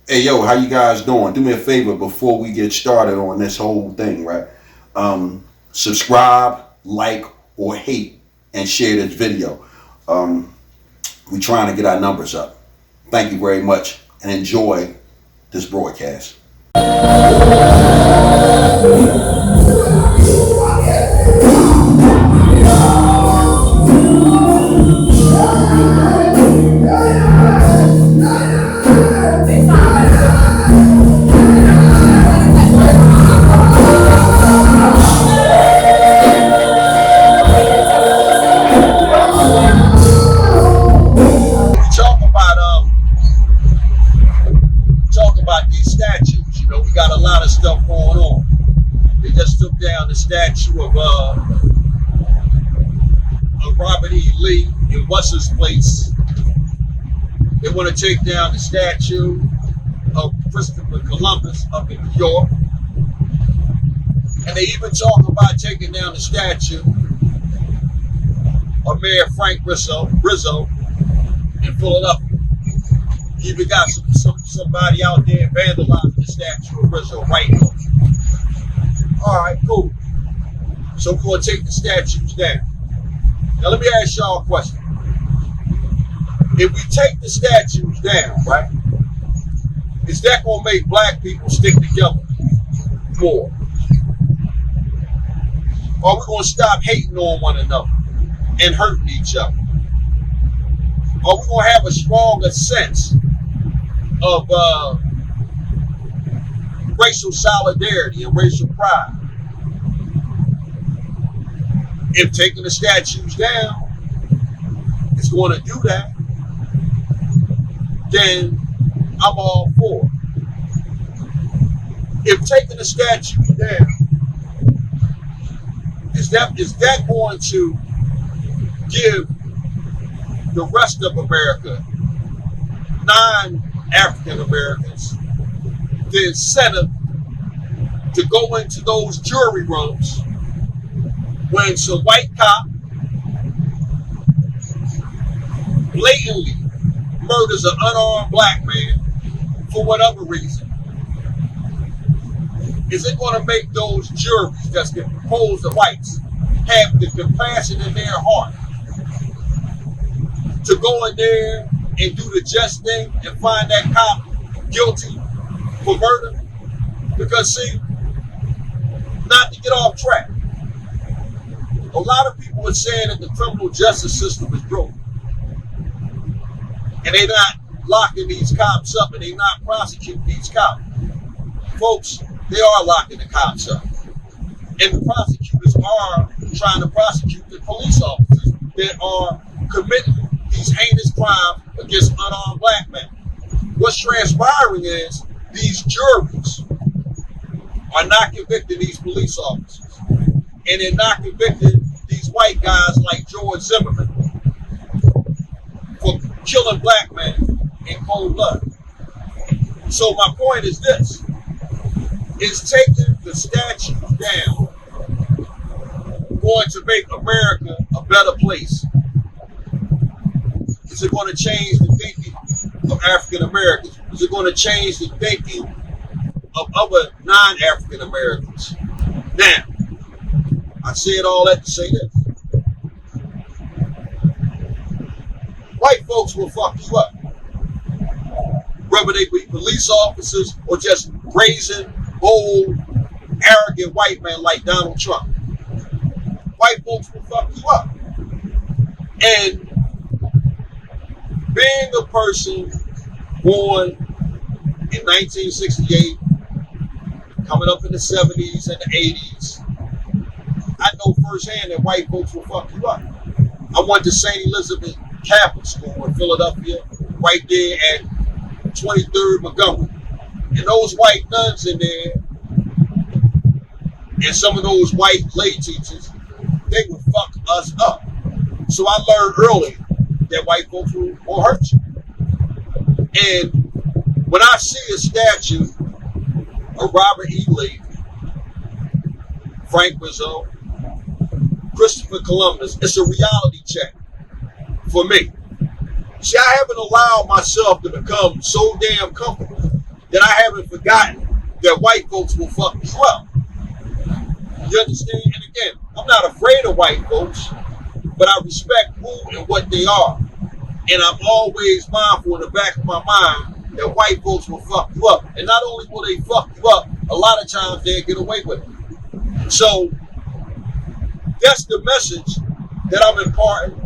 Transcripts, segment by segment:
Hey yo, how you guys doing? Do me a favor before we get started on this whole thing, right? Subscribe, like, or hate, and share this video. Um, we're trying to get our numbers up. Thank you very much, and enjoy this broadcast. Talk about talk about these statues. You know, we got a lot of stuff going on. They just took down the statue of Robert E. Lee in what's his place. They want to take down the statue of Christopher Columbus up in New York. And they even talk about taking down the statue of Mayor Frank Rizzo in Philadelphia. You even got somebody out there vandalizing the statue of Rizzo right now. All right, cool. So we're going to take the statues down. Now let me ask y'all a question. If we take the statues down, right, is that going to make black people stick together more? Or are we going to stop hating on one another and hurting each other? Are we going to have a stronger sense of racial solidarity and racial pride? If taking the statues down is going to do that, then I'm all for it. If taking the statues down, is that going to give the rest of America, non-African Americans, the incentive to go into those jury rooms when some white cop blatantly murders an unarmed black man for whatever reason? Is it going to make those juries that's composed of whites have the compassion in their heart to go in there and do the just thing and find that cop guilty for murder? Because see, not to get off track, a lot of people are saying that the criminal justice system is broken. And they're not locking these cops up and they're not prosecuting these cops. Folks, they are locking the cops up. And the prosecutors are trying to prosecute the police officers that are committing these heinous crimes against unarmed black men. What's transpiring is these juries are not convicting these police officers. And they're not convicting these white guys like George Zimmerman for killing black men in cold blood. So my point is this: is taking the statues down going to make America a better place? Is it going to change the thinking of African Americans? Is it going to change the thinking of other non-African Americans? Now, I said all that to say this. White folks will fuck you up. Whether they be police officers or just brazen, bold, arrogant white men like Donald Trump. White folks will fuck you up. And being a person born in 1968, coming up in the 70s and the 80s, I know firsthand that white folks will fuck you up. I went to St. Elizabeth Catholic School in Philadelphia, right there at 23rd Montgomery. And those white nuns in there, and some of those white lay teachers, they would fuck us up. So I learned early that white folks will hurt you. And when I see a statue of Robert E. Lee, Frank Rizzo, Christopher Columbus, it's a reality check for me. See, I haven't allowed myself to become so damn comfortable that I haven't forgotten that white folks will fuck you up. You understand? And again, I'm not afraid of white folks, but I respect who and what they are. And I'm always mindful in the back of my mind that white folks will fuck you up. And not only will they fuck you up, a lot of times they'll get away with it. So that's the message that I'm imparting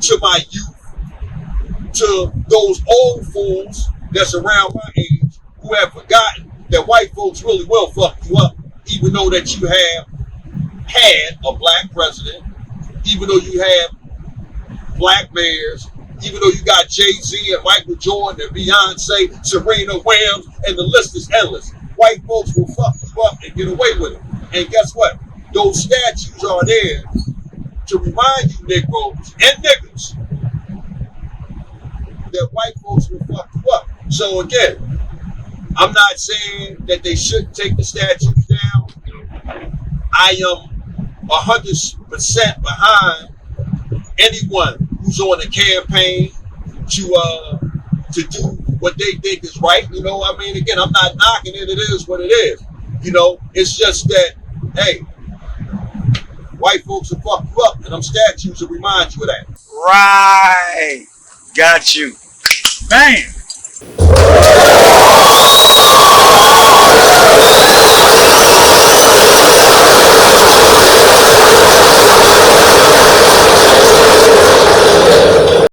to my youth, to those old fools that's around my age who have forgotten that white folks really will fuck you up, even though that you have had a black president, even though you have black mayors, even though you got Jay-Z and Michael Jordan and Beyonce, Serena Williams, and the list is endless. White folks will fuck you up and get away with it. And guess what? Those statues are there to remind you Negroes and niggas that white folks will fuck you up. So again, I'm not saying that they shouldn't take the statues down. I am 100% behind anyone who's on a campaign to do what they think is right. You know, I mean, again, I'm not knocking it. It is what it is. You know, it's just that, hey, white folks will fuck you up, and them statues will remind you of that. Right. Got you. Man.